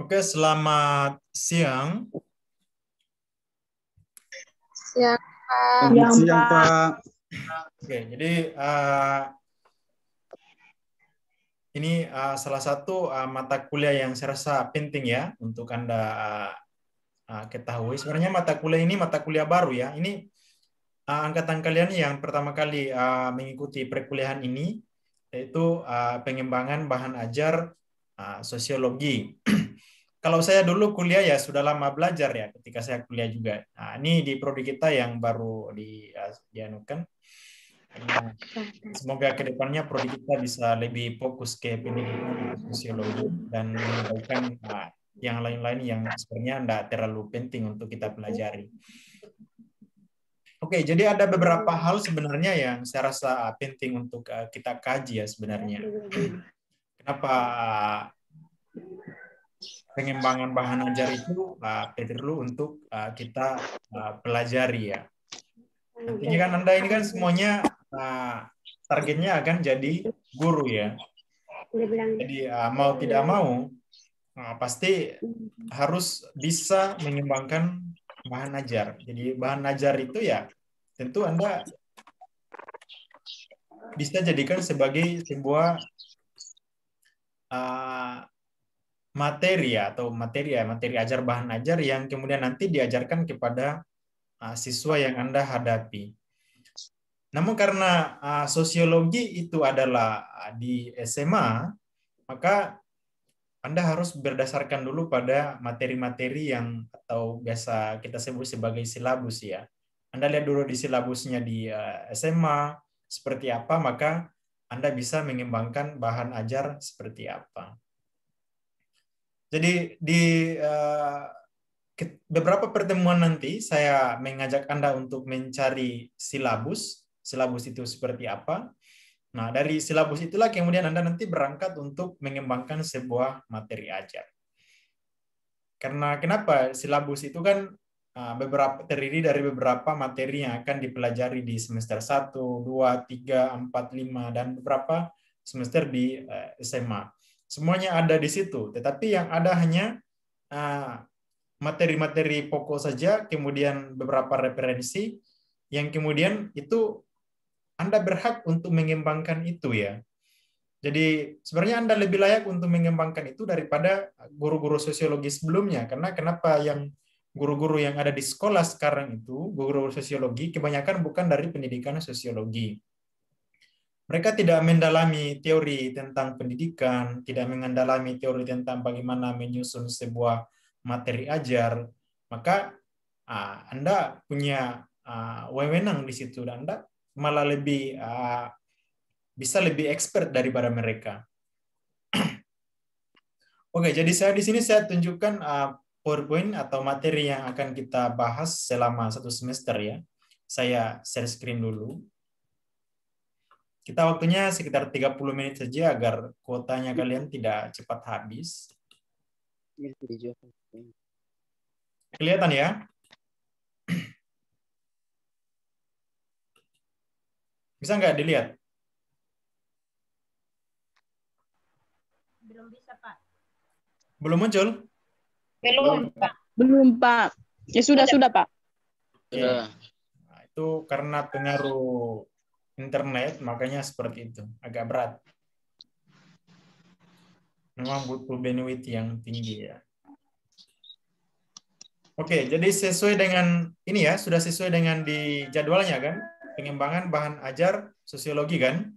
Oke, selamat siang. Siang, Pak. Selamat siang, Pak. Oke, jadi ini salah satu mata kuliah yang saya rasa penting ya untuk Anda ketahui. Sebenarnya mata kuliah ini mata kuliah baru ya. Ini angkatan kalian yang pertama kali mengikuti perkuliahan ini, yaitu pengembangan bahan ajar sosiologi. Kalau saya dulu kuliah ya sudah lama belajar ya ketika saya kuliah juga. Nah, ini di prodi kita yang baru dianukan. Nah, semoga kedepannya prodi kita bisa lebih fokus ke pendidikan sosiologi dan mengabaikan yang lain-lain yang sebenarnya tidak terlalu penting untuk kita pelajari. Oke, jadi ada beberapa hal sebenarnya yang saya rasa penting untuk kita kaji ya sebenarnya. Kenapa pengembangan bahan ajar itu perlu untuk kita pelajari ya. Nantinya kan Anda ini kan semuanya targetnya akan jadi guru ya. Jadi mau tidak mau pasti harus bisa mengembangkan bahan ajar. Jadi bahan ajar itu ya tentu Anda bisa jadikan sebagai sebuah materi atau materi ajar bahan ajar yang kemudian nanti diajarkan kepada siswa yang Anda hadapi. Namun karena sosiologi itu adalah di SMA, maka Anda harus berdasarkan dulu pada materi-materi yang atau biasa kita sebut sebagai silabus ya. Anda lihat dulu di silabusnya di SMA seperti apa, maka Anda bisa mengembangkan bahan ajar seperti apa. Jadi di beberapa pertemuan nanti saya mengajak Anda untuk mencari silabus. Silabus itu seperti apa? Nah, dari silabus itulah kemudian Anda nanti berangkat untuk mengembangkan sebuah materi ajar. Karena kenapa? Silabus itu kan terdiri dari beberapa materi yang akan dipelajari di semester 1, 2, 3, 4, 5, dan beberapa semester di SMA. Semuanya ada di situ, tetapi yang ada hanya materi-materi pokok saja, kemudian beberapa referensi, yang kemudian itu Anda berhak untuk mengembangkan itu ya. Jadi sebenarnya Anda lebih layak untuk mengembangkan itu daripada guru-guru sosiologi sebelumnya. Karena kenapa yang guru-guru yang ada di sekolah sekarang itu, guru-guru sosiologi, kebanyakan bukan dari pendidikan sosiologi. Mereka tidak mendalami teori tentang pendidikan, tidak mendalami teori tentang bagaimana menyusun sebuah materi ajar, maka Anda punya wewenang di situ dan Anda malah lebih bisa lebih expert daripada mereka. Oke, jadi di sini saya tunjukkan PowerPoint atau materi yang akan kita bahas selama 1 semester ya. Saya share screen dulu. Kita waktunya sekitar 30 menit saja agar kuotanya kalian tidak cepat habis. Kelihatan ya? Bisa nggak dilihat? Belum bisa, Pak. Belum muncul? Belum, Pak. Belum, Pak. Ya sudah, Pak. Sudah. Nah, itu karena pengaruh internet, makanya seperti itu. Agak berat. Memang butuh bandwidth yang tinggi ya. Oke, jadi sesuai dengan ini ya, sudah sesuai dengan di jadwalnya kan? Pengembangan bahan ajar sosiologi kan?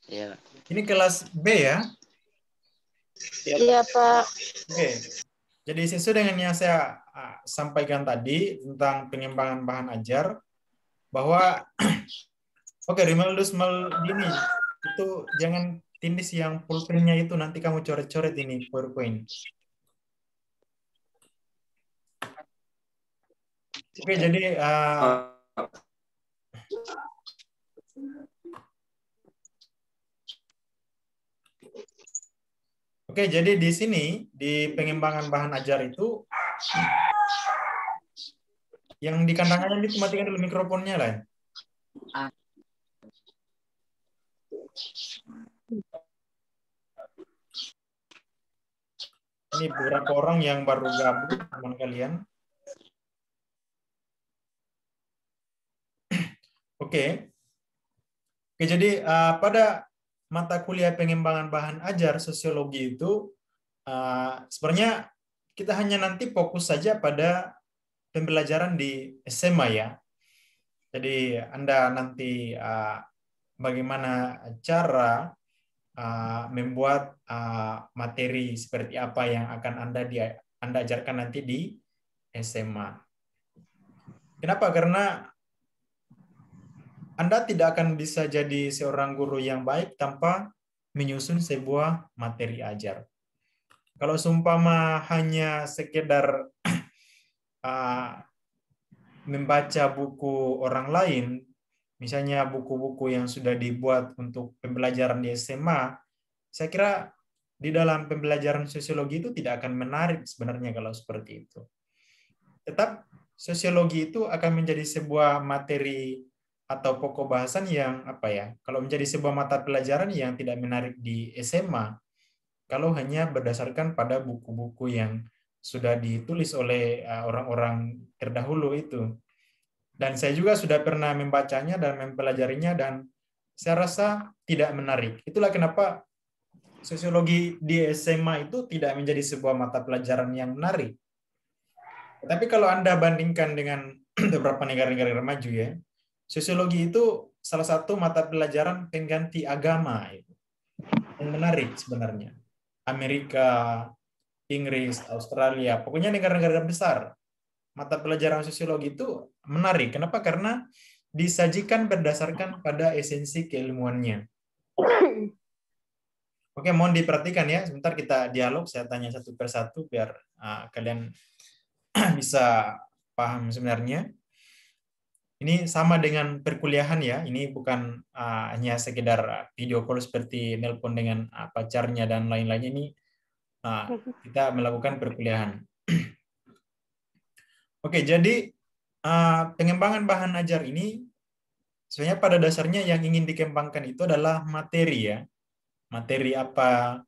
Iya. Ini kelas B ya? Iya, Pak. Oke. Jadi sesuai dengan yang saya sampaikan tadi tentang pengembangan bahan ajar, bahwa oke, Rimaldus Maldini itu jangan tindis yang pulpennya itu, nanti kamu coret-coret ini PowerPoint. Oke, jadi oke, jadi di sini di pengembangan bahan ajar itu yang di kandangannya itu matikan dulu mikrofonnya lah. Ini beberapa orang yang baru gabung, teman kalian. Oke. Oke, jadi pada mata kuliah pengembangan bahan ajar sosiologi itu sebenarnya kita hanya nanti fokus saja pada pembelajaran di SMA ya. Jadi Anda nanti bagaimana cara membuat materi seperti apa yang akan Anda ajarkan nanti di SMA. Kenapa? Karena Anda tidak akan bisa jadi seorang guru yang baik tanpa menyusun sebuah materi ajar. Kalau seumpama hanya sekedar membaca buku orang lain, misalnya buku-buku yang sudah dibuat untuk pembelajaran di SMA, saya kira di dalam pembelajaran sosiologi itu tidak akan menarik sebenarnya kalau seperti itu. Tetap sosiologi itu akan menjadi sebuah materi atau pokok bahasan yang kalau menjadi sebuah mata pelajaran yang tidak menarik di SMA, kalau hanya berdasarkan pada buku-buku yang sudah ditulis oleh orang-orang terdahulu itu. Dan saya juga sudah pernah membacanya dan mempelajarinya dan saya rasa tidak menarik. Itulah kenapa sosiologi di SMA itu tidak menjadi sebuah mata pelajaran yang menarik. Tapi kalau Anda bandingkan dengan beberapa negara-negara maju ya, sosiologi itu salah satu mata pelajaran pengganti agama itu. Yang menarik sebenarnya. Amerika, Inggris, Australia, pokoknya negara-negara besar. Mata pelajaran sosiologi itu menarik. Kenapa? Karena disajikan berdasarkan pada esensi keilmuannya. Oke, mohon diperhatikan ya. Sebentar kita dialog, saya tanya satu persatu biar kalian bisa paham sebenarnya. Ini sama dengan perkuliahan ya. Ini bukan hanya sekedar video call seperti nelpon dengan pacarnya dan lain-lainnya. Ini kita melakukan perkuliahan. Oke, jadi pengembangan bahan ajar ini sebenarnya pada dasarnya yang ingin dikembangkan itu adalah materi ya. Materi apa?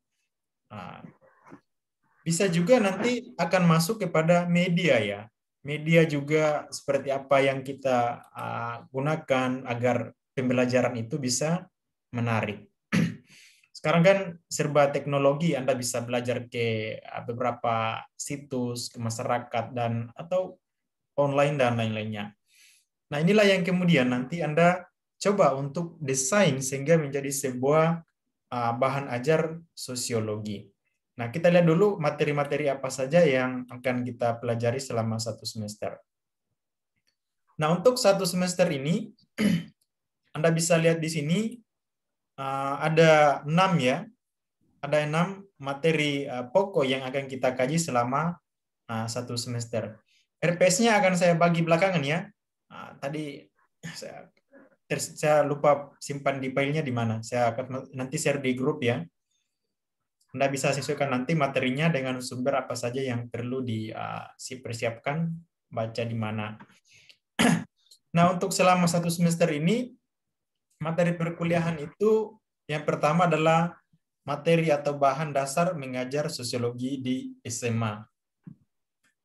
Bisa juga nanti akan masuk kepada media ya. Media juga seperti apa yang kita gunakan agar pembelajaran itu bisa menarik. Sekarang kan serba teknologi, Anda bisa belajar ke beberapa situs, ke masyarakat, atau online dan lain-lainnya. Nah inilah yang kemudian nanti Anda coba untuk desain sehingga menjadi sebuah bahan ajar sosiologi. Nah, kita lihat dulu materi-materi apa saja yang akan kita pelajari selama 1 semester. Nah, untuk 1 semester ini, Anda bisa lihat di sini, ada 6 ya. Ada 6 materi pokok yang akan kita kaji selama 1 semester. RPS-nya akan saya bagi belakangan ya. Tadi saya lupa simpan di filenya di mana. Saya akan nanti share di grup ya. Anda bisa sesuaikan nanti materinya dengan sumber apa saja yang perlu dipersiapkan, baca di mana. Nah, untuk selama 1 semester ini, materi perkuliahan itu yang pertama adalah materi atau bahan dasar mengajar sosiologi di SMA.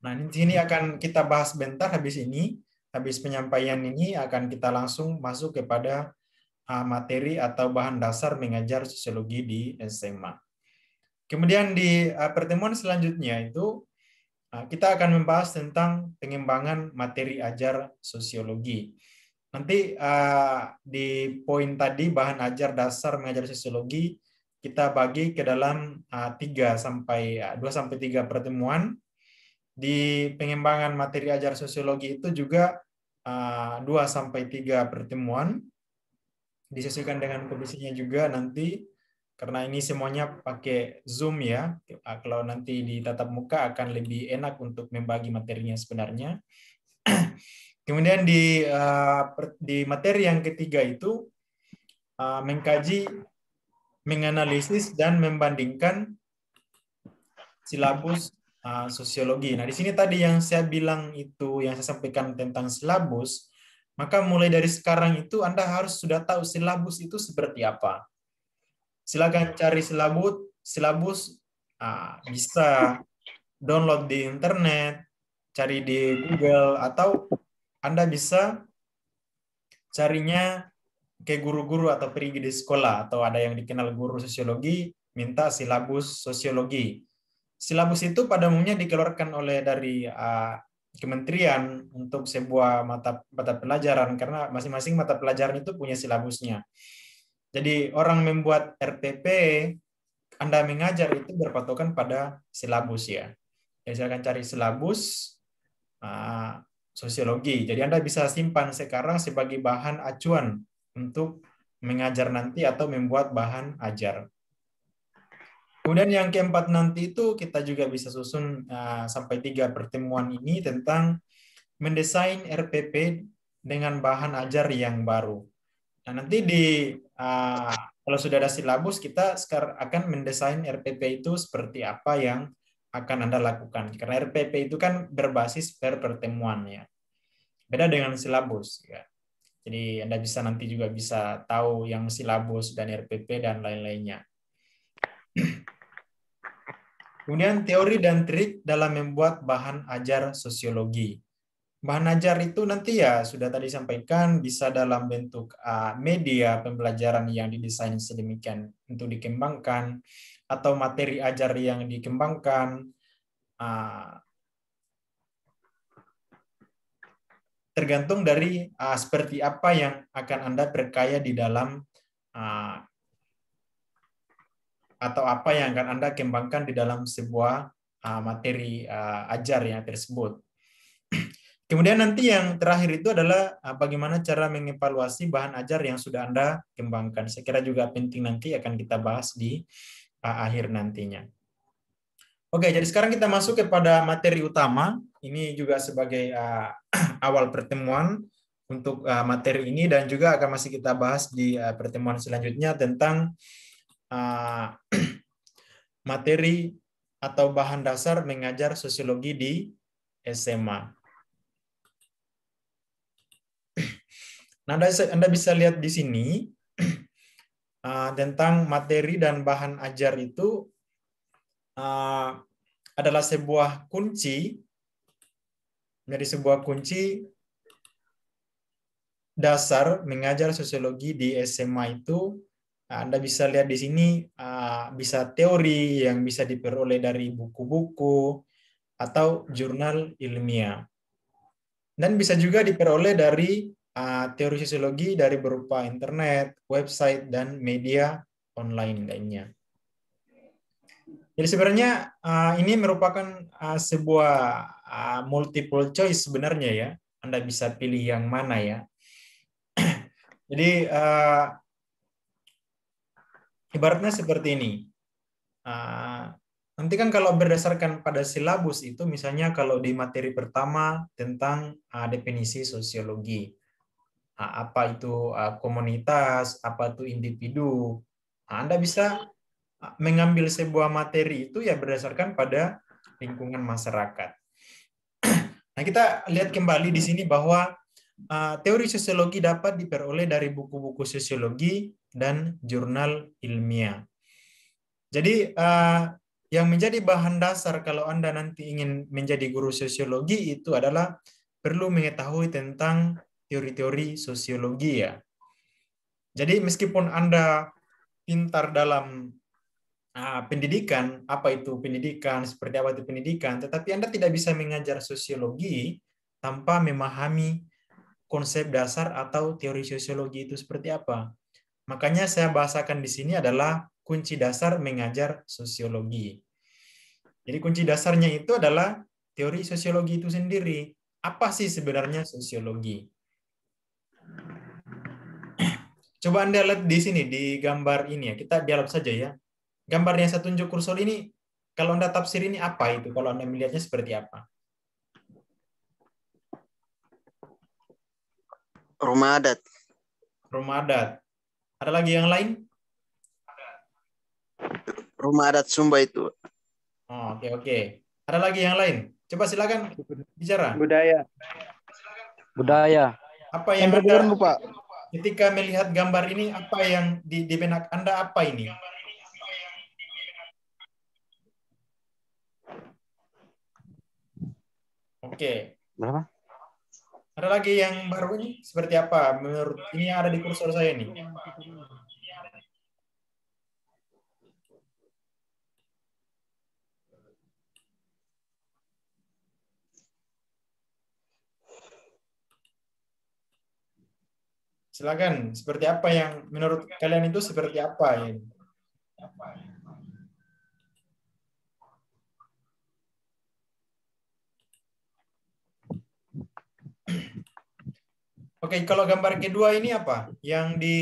Nah, di sini akan kita bahas bentar habis ini. Habis penyampaian ini akan kita langsung masuk kepada materi atau bahan dasar mengajar sosiologi di SMA. Kemudian di pertemuan selanjutnya itu kita akan membahas tentang pengembangan materi ajar sosiologi. Nanti di poin tadi bahan ajar dasar mengajar sosiologi kita bagi ke dalam 2 sampai 3 pertemuan. Di pengembangan materi ajar sosiologi itu juga 2 sampai 3 pertemuan. Disesuaikan dengan kondisinya juga nanti. Karena ini semuanya pakai Zoom ya. Kalau nanti di tatap muka akan lebih enak untuk membagi materinya sebenarnya. Kemudian di materi yang ketiga itu mengkaji, menganalisis dan membandingkan silabus sosiologi. Nah, di sini tadi yang saya bilang itu, yang saya sampaikan tentang silabus, maka mulai dari sekarang itu Anda harus sudah tahu silabus itu seperti apa. Silakan cari silabus bisa download di internet, cari di Google, atau Anda bisa carinya ke guru-guru atau pergi di sekolah, atau ada yang dikenal guru sosiologi, minta silabus sosiologi. Silabus itu pada umumnya dikeluarkan oleh dari kementerian untuk sebuah mata pelajaran, karena masing-masing mata pelajaran itu punya silabusnya. Jadi orang membuat RPP, Anda mengajar itu berpatokan pada silabus ya. Jadi silakan cari silabus sosiologi. Jadi Anda bisa simpan sekarang sebagai bahan acuan untuk mengajar nanti atau membuat bahan ajar. Kemudian yang keempat nanti itu kita juga bisa susun sampai 3 pertemuan ini tentang mendesain RPP dengan bahan ajar yang baru. Nah, nanti kalau sudah ada silabus, kita sekarang akan mendesain RPP itu seperti apa yang akan Anda lakukan. Karena RPP itu kan berbasis per pertemuan ya. Beda dengan silabus ya. Jadi Anda bisa nanti juga bisa tahu yang silabus dan RPP dan lain-lainnya. Kemudian teori dan trik dalam membuat bahan ajar sosiologi. Bahan ajar itu nanti ya sudah tadi sampaikan bisa dalam bentuk media pembelajaran yang didesain sedemikian untuk dikembangkan, atau materi ajar yang dikembangkan, tergantung dari seperti apa yang akan Anda perkaya di dalam atau apa yang akan Anda kembangkan di dalam sebuah materi ajar yang tersebut. Kemudian nanti yang terakhir itu adalah bagaimana cara mengevaluasi bahan ajar yang sudah Anda kembangkan. Saya kira juga penting, nanti akan kita bahas di akhir nantinya. Oke, jadi sekarang kita masuk kepada materi utama. Ini juga sebagai awal pertemuan untuk materi ini, dan juga akan masih kita bahas di pertemuan selanjutnya tentang materi atau bahan dasar mengajar sosiologi di SMA. Nah, Anda bisa lihat di sini tentang materi dan bahan ajar itu adalah sebuah kunci. Jadi sebuah kunci dasar mengajar sosiologi di SMA itu, Anda bisa lihat di sini, bisa teori yang bisa diperoleh dari buku-buku atau jurnal ilmiah. Dan bisa juga diperoleh dari teori sosiologi dari berupa internet, website, dan media online lainnya. Jadi sebenarnya ini merupakan sebuah multiple choice sebenarnya ya. Anda bisa pilih yang mana ya. Jadi ibaratnya seperti ini. Nanti kan kalau berdasarkan pada silabus itu, misalnya kalau di materi pertama tentang definisi sosiologi, apa itu komunitas, apa itu individu, Anda bisa mengambil sebuah materi itu ya berdasarkan pada lingkungan masyarakat. Nah, kita lihat kembali di sini bahwa teori sosiologi dapat diperoleh dari buku-buku sosiologi dan jurnal ilmiah. Jadi yang menjadi bahan dasar kalau Anda nanti ingin menjadi guru sosiologi itu adalah perlu mengetahui tentang teori-teori sosiologi ya. Jadi meskipun Anda pintar dalam pendidikan, apa itu pendidikan, seperti apa itu pendidikan, tetapi Anda tidak bisa mengajar sosiologi tanpa memahami konsep dasar atau teori sosiologi itu seperti apa. Makanya saya bahasakan di sini adalah kunci dasar mengajar sosiologi. Jadi kunci dasarnya itu adalah teori sosiologi itu sendiri. Apa sih sebenarnya sosiologi? Coba Anda lihat di sini, di gambar ini ya. Kita dialog saja ya. Gambar yang saya tunjuk kursor ini, kalau Anda tafsir ini apa itu? Kalau Anda melihatnya seperti apa? Rumah adat. Rumah adat. Ada lagi yang lain? Rumah adat Sumba itu. Oh, oke. Ada lagi yang lain? Coba silakan bicara. Budaya. Apa yang Anda, ketika melihat gambar ini, apa yang di benak Anda, apa ini? Oke. Berapa? Ada lagi yang baru ini seperti apa? Menurut ini yang ada di kursor saya nih. Silakan. Seperti apa yang menurut kalian itu seperti apa ini? Oke, kalau gambar kedua ini apa? Yang di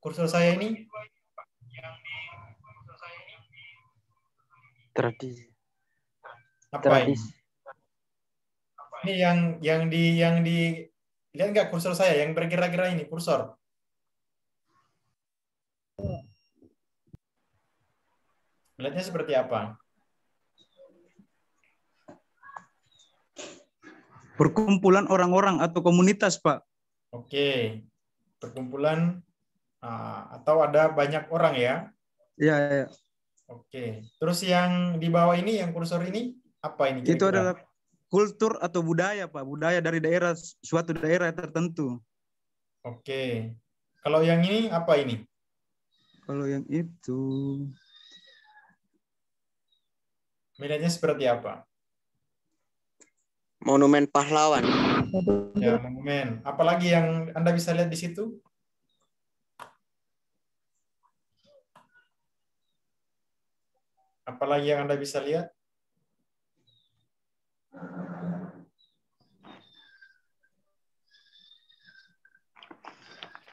kursor saya ini? Tradisi. Apa ini? Tradisi. Ini yang di lihat nggak kursor saya yang bergerak-gerak ini kursor? Lihatnya seperti apa? Perkumpulan orang-orang atau komunitas, Pak. Oke, perkumpulan atau ada banyak orang ya? Iya, iya. Oke, terus yang di bawah ini, yang kursor ini apa ini Itu kira-kira? adalah kultur atau budaya, Pak. Budaya dari daerah, suatu daerah tertentu. Oke, kalau yang ini apa ini? Kalau yang itu, Melihatnya seperti apa? Monumen pahlawan. Ya, monumen. Apalagi yang Anda bisa lihat di situ? Apalagi yang Anda bisa lihat?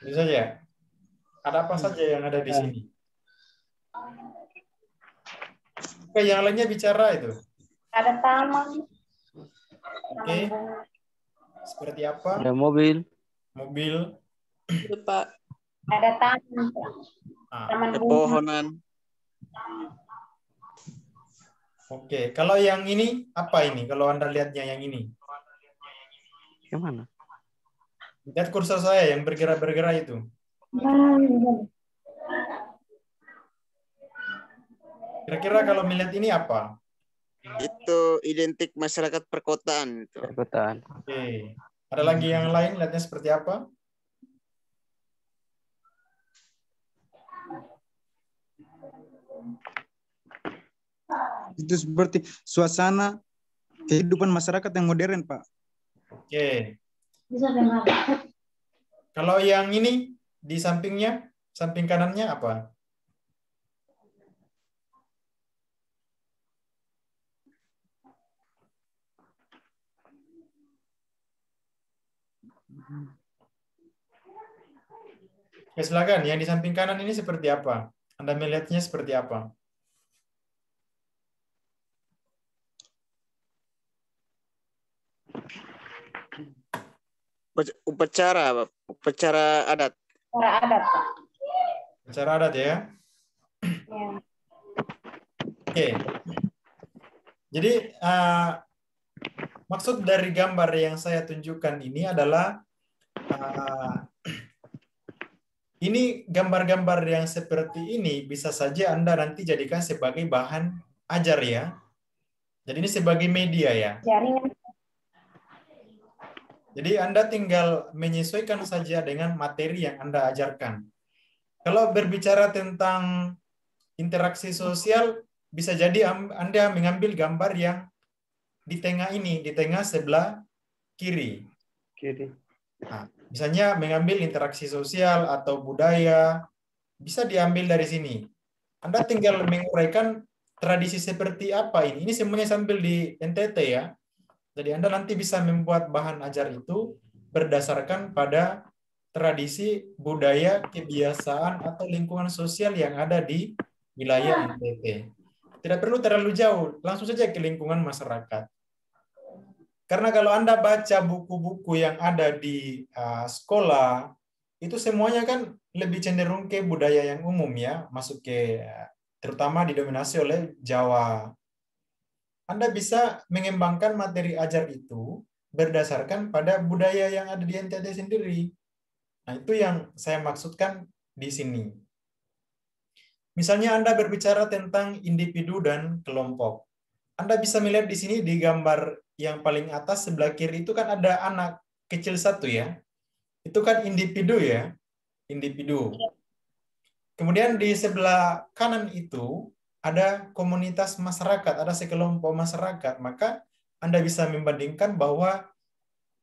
Itu saja. Ada apa saja yang ada di sini? Oke, yang lainnya bicara itu. Ada taman. Oke. Seperti apa? Ada mobil. Mobil. Pak. Ada taman. Taman bunga. Pepohonan. Oke, kalau yang ini apa ini? Kalau Anda lihatnya yang ini. Yang mana? Lihat kursor saya yang bergerak-bergerak itu. Kira-kira kalau melihat ini apa? Itu identik masyarakat perkotaan. Itu. Perkotaan. Oke. Ada lagi yang lain lihatnya seperti apa? itu seperti suasana kehidupan masyarakat yang modern, Pak. Oke. Bisa dengar. Kalau yang ini di sampingnya, samping kanannya apa? Ya, silakan. Yang di samping kanan ini seperti apa? Anda melihatnya seperti apa? Upacara, upacara adat. Cara adat, Pak. Acara adat ya. Ya. Oke. Jadi maksud dari gambar yang saya tunjukkan ini adalah ini gambar-gambar yang seperti ini bisa saja Anda nanti jadikan sebagai bahan ajar ya. Jadi ini sebagai media ya. Jaringan. Jadi Anda tinggal menyesuaikan saja dengan materi yang Anda ajarkan. Kalau berbicara tentang interaksi sosial, bisa jadi Anda mengambil gambar yang di tengah ini, di tengah sebelah kiri. Nah, misalnya mengambil interaksi sosial atau budaya, bisa diambil dari sini. Anda tinggal menguraikan tradisi seperti apa ini. Ini semuanya sambil di NTT ya. Jadi Anda nanti bisa membuat bahan ajar itu berdasarkan pada tradisi, budaya, kebiasaan, atau lingkungan sosial yang ada di wilayah NTT. Tidak perlu terlalu jauh, langsung saja ke lingkungan masyarakat. Karena kalau Anda baca buku-buku yang ada di sekolah, itu semuanya kan lebih cenderung ke budaya yang umum ya, masuk ke terutama didominasi oleh Jawa. Anda bisa mengembangkan materi ajar itu berdasarkan pada budaya yang ada di NTT sendiri. Nah, itu yang saya maksudkan di sini. Misalnya Anda berbicara tentang individu dan kelompok. Anda bisa melihat di sini di gambar yang paling atas sebelah kiri itu kan ada anak kecil satu ya. Itu kan individu ya, individu. Kemudian di sebelah kanan itu ada komunitas masyarakat, ada sekelompok masyarakat. Maka Anda bisa membandingkan bahwa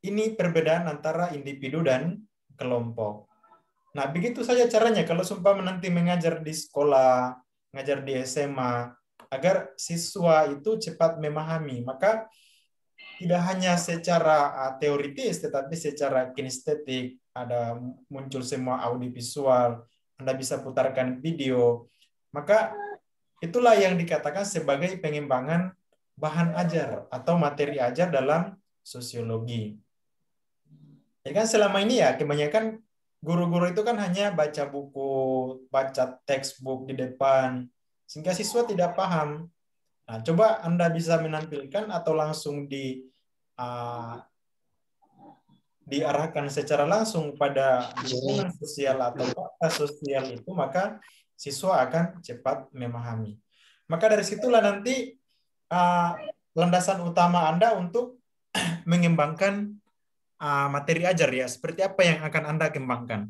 ini perbedaan antara individu dan kelompok. Nah, begitu saja caranya kalau sumpah nanti mengajar di sekolah, mengajar di SMA, agar siswa itu cepat memahami. Maka tidak hanya secara teoritis, tetapi secara kinestetik, ada muncul semua audiovisual, Anda bisa putarkan video. Maka itulah yang dikatakan sebagai pengembangan bahan ajar atau materi ajar dalam sosiologi. Jadi kan selama ini ya kebanyakan guru-guru itu kan hanya baca buku, baca textbook di depan, sehingga siswa tidak paham. Nah, coba Anda bisa menampilkan atau langsung diarahkan secara langsung pada lingkungan sosial atau fakta sosial itu, maka siswa akan cepat memahami. Maka dari situlah nanti landasan utama Anda untuk mengembangkan materi ajar ya, seperti apa yang akan Anda kembangkan.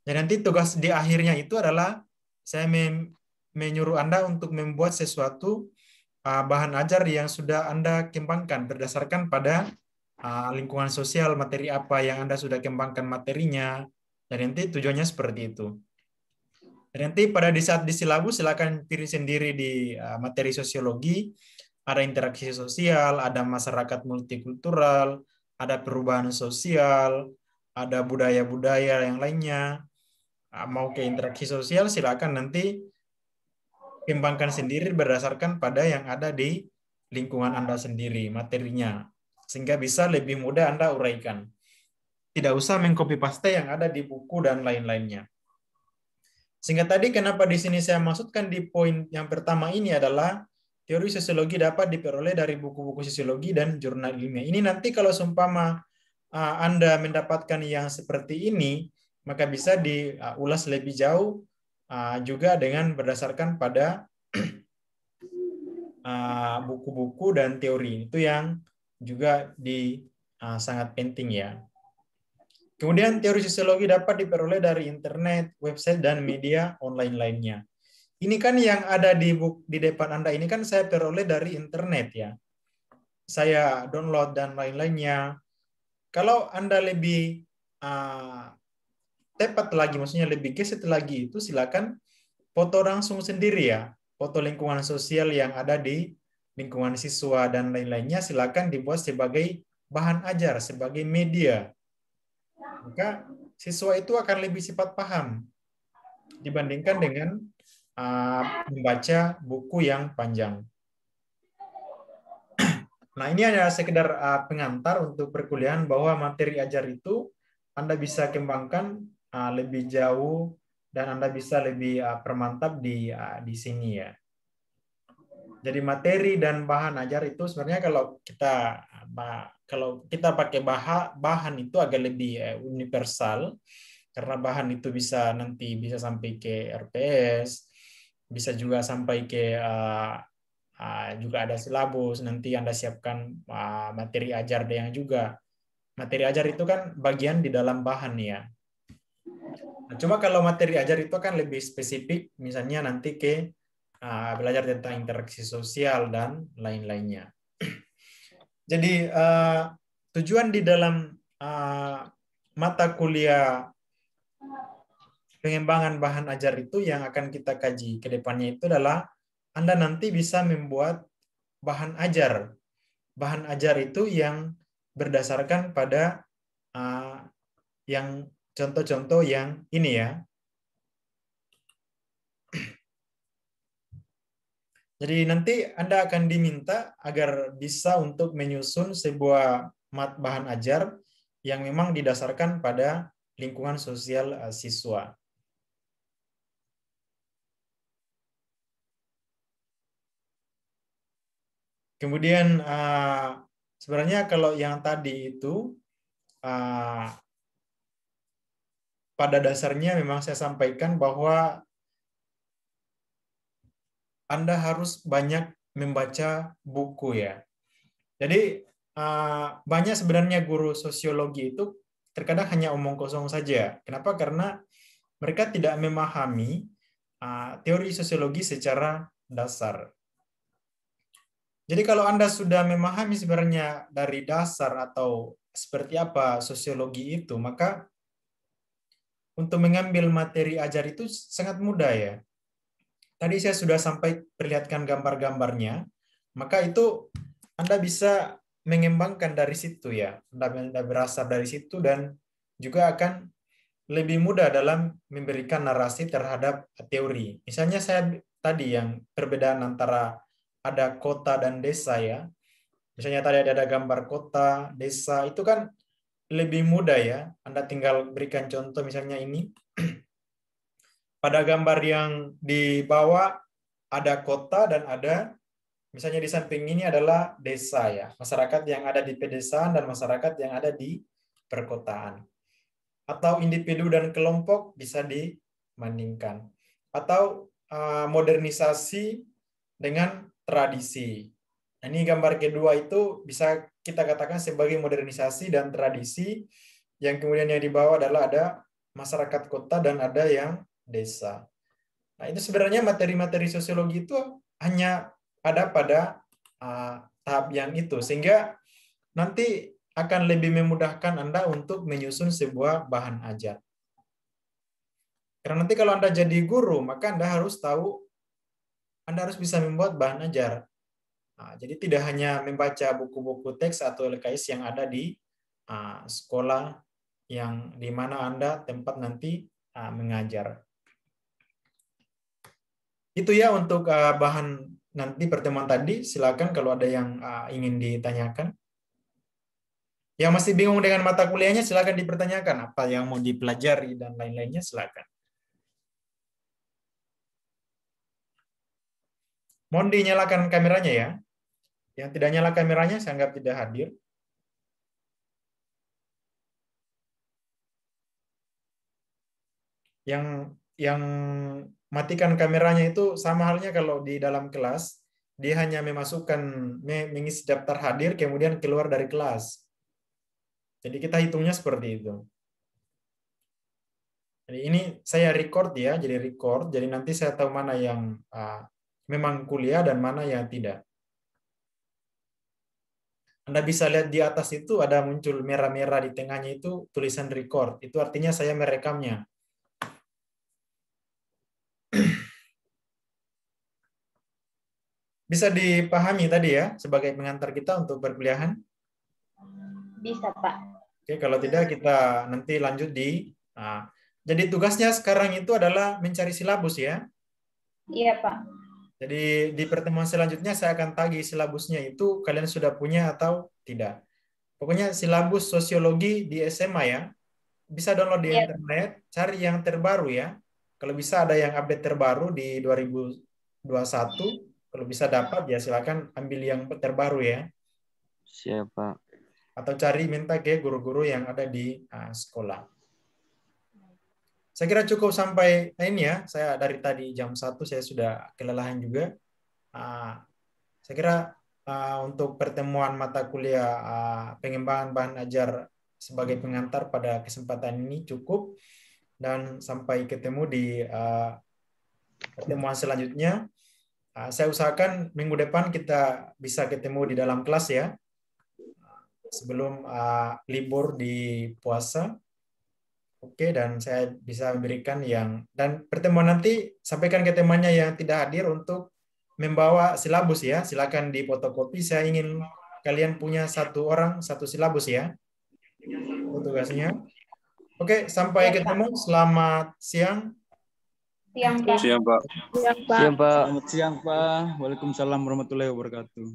Dan nanti tugas di akhirnya itu adalah saya menyuruh Anda untuk membuat sesuatu bahan ajar yang sudah Anda kembangkan berdasarkan pada lingkungan sosial, materi apa yang Anda sudah kembangkan materinya, dan nanti tujuannya seperti itu. Dan nanti di saat di silabus silakan pilih sendiri di materi sosiologi, ada interaksi sosial, ada masyarakat multikultural, ada perubahan sosial, ada budaya-budaya yang lainnya. Mau ke interaksi sosial silakan nanti kembangkan sendiri berdasarkan pada yang ada di lingkungan Anda sendiri, materinya. Sehingga bisa lebih mudah Anda uraikan. Tidak usah mengcopy paste yang ada di buku dan lain-lainnya. Sehingga tadi kenapa di sini saya maksudkan di poin yang pertama ini adalah teori sosiologi dapat diperoleh dari buku-buku sosiologi dan jurnal ilmiah. Ini nanti kalau seumpama Anda mendapatkan yang seperti ini, maka bisa diulas lebih jauh juga dengan berdasarkan pada buku-buku dan teori. Itu yang juga sangat penting ya. Kemudian teori sosiologi dapat diperoleh dari internet, website, dan media online lainnya. Ini kan yang ada di depan Anda ini kan saya peroleh dari internet ya. Saya download dan lain-lainnya. Kalau Anda lebih tepat lagi, maksudnya lebih gesit lagi, itu silakan foto langsung sendiri ya. Foto lingkungan sosial yang ada di lingkungan siswa dan lain-lainnya silakan dibuat sebagai bahan ajar, sebagai media. Maka siswa itu akan lebih cepat paham dibandingkan dengan membaca buku yang panjang. Nah, ini hanya sekedar pengantar untuk perkuliahan bahwa materi ajar itu Anda bisa kembangkan lebih jauh dan Anda bisa lebih permantap di sini ya. Jadi materi dan bahan ajar itu sebenarnya kalau kita pakai bahan itu agak lebih universal karena bahan itu nanti bisa sampai ke RPS, bisa juga sampai ke juga ada silabus, nanti Anda siapkan materi ajar yang juga. Materi ajar itu kan bagian di dalam bahan ya. Nah, cuma kalau materi ajar itu kan lebih spesifik, misalnya nanti ke belajar tentang interaksi sosial dan lain-lainnya. Jadi tujuan di dalam mata kuliah pengembangan bahan ajar itu yang akan kita kaji ke depannya itu adalah Anda nanti bisa membuat bahan ajar. Bahan ajar itu yang berdasarkan pada yang contoh-contoh yang ini ya. Jadi nanti Anda akan diminta agar bisa untuk menyusun sebuah bahan ajar yang memang didasarkan pada lingkungan sosial siswa. Kemudian sebenarnya kalau yang tadi itu pada dasarnya memang saya sampaikan bahwa Anda harus banyak membaca buku ya. Jadi banyak sebenarnya guru sosiologi itu terkadang hanya omong kosong saja. Kenapa? Karena mereka tidak memahami teori sosiologi secara dasar. Jadi kalau Anda sudah memahami sebenarnya dari dasar atau seperti apa sosiologi itu, maka untuk mengambil materi ajar itu sangat mudah ya. Tadi saya sudah sampai perlihatkan gambar-gambarnya, maka itu Anda bisa mengembangkan dari situ ya. Anda berasal dari situ dan juga akan lebih mudah dalam memberikan narasi terhadap teori. Misalnya saya tadi yang perbedaan antara ada kota dan desa ya. Misalnya tadi ada gambar kota, desa, itu kan lebih mudah ya. Anda tinggal berikan contoh misalnya ini. Pada gambar yang di bawah ada kota dan ada, misalnya di samping ini adalah desa ya. Masyarakat yang ada di pedesaan dan masyarakat yang ada di perkotaan. Atau individu dan kelompok bisa dibandingkan. Atau modernisasi dengan tradisi. Nah, ini gambar kedua itu bisa kita katakan sebagai modernisasi dan tradisi, yang kemudian yang di bawah adalah ada masyarakat kota dan ada yang desa. Nah, itu sebenarnya materi-materi sosiologi itu hanya ada pada tahap yang itu, sehingga nanti akan lebih memudahkan Anda untuk menyusun sebuah bahan ajar. Karena nanti kalau Anda jadi guru, maka Anda harus tahu, Anda harus bisa membuat bahan ajar. Nah, jadi tidak hanya membaca buku-buku teks atau LKS yang ada di sekolah yang di mana Anda tempat nanti mengajar. Itu ya untuk bahan nanti pertemuan tadi. Silakan kalau ada yang ingin ditanyakan. Yang masih bingung dengan mata kuliahnya, silakan dipertanyakan. Apa yang mau dipelajari dan lain-lainnya, silakan. Mohon dinyalakan kameranya ya. Yang tidak nyala kameranya, saya anggap tidak hadir. Yang matikan kameranya itu sama halnya kalau di dalam kelas, dia hanya mengisi daftar hadir, kemudian keluar dari kelas. Jadi kita hitungnya seperti itu. Jadi ini saya record ya, jadi record. Jadi nanti saya tahu mana yang memang kuliah dan mana yang tidak. Anda bisa lihat di atas itu ada muncul merah-merah di tengahnya itu tulisan record. Itu artinya saya merekamnya. Bisa dipahami tadi ya sebagai pengantar kita untuk perkuliahan? Bisa, Pak. Oke, kalau tidak kita nanti lanjut di. Jadi tugasnya sekarang itu adalah mencari silabus ya? Iya, Pak. Jadi di pertemuan selanjutnya saya akan tagih silabusnya itu kalian sudah punya atau tidak. Pokoknya silabus sosiologi di SMA ya. Bisa download di internet, cari yang terbaru ya. Kalau bisa ada yang update terbaru di 2021. Kalau bisa dapat ya silakan ambil yang terbaru ya. Siapa? Atau cari minta ke guru-guru yang ada di sekolah. Saya kira cukup sampai ini ya. Saya dari tadi jam 1 saya sudah kelelahan juga. Saya kira untuk pertemuan mata kuliah pengembangan bahan ajar sebagai pengantar pada kesempatan ini cukup. Dan sampai ketemu di pertemuan selanjutnya. Saya usahakan minggu depan kita bisa ketemu di dalam kelas ya. Sebelum libur di puasa. Oke, dan saya bisa memberikan dan pertemuan nanti sampaikan ke temannya yang tidak hadir untuk membawa silabus ya. Silakan di fotokopi. Saya ingin kalian punya satu orang satu silabus ya. Tugasnya. Oke, sampai ketemu. Selamat siang. Siang, Pak. Siang, Pak. Siang, Pak. Siang, Pak. Selamat siang, Pak. Waalaikumsalam warahmatullahi wabarakatuh.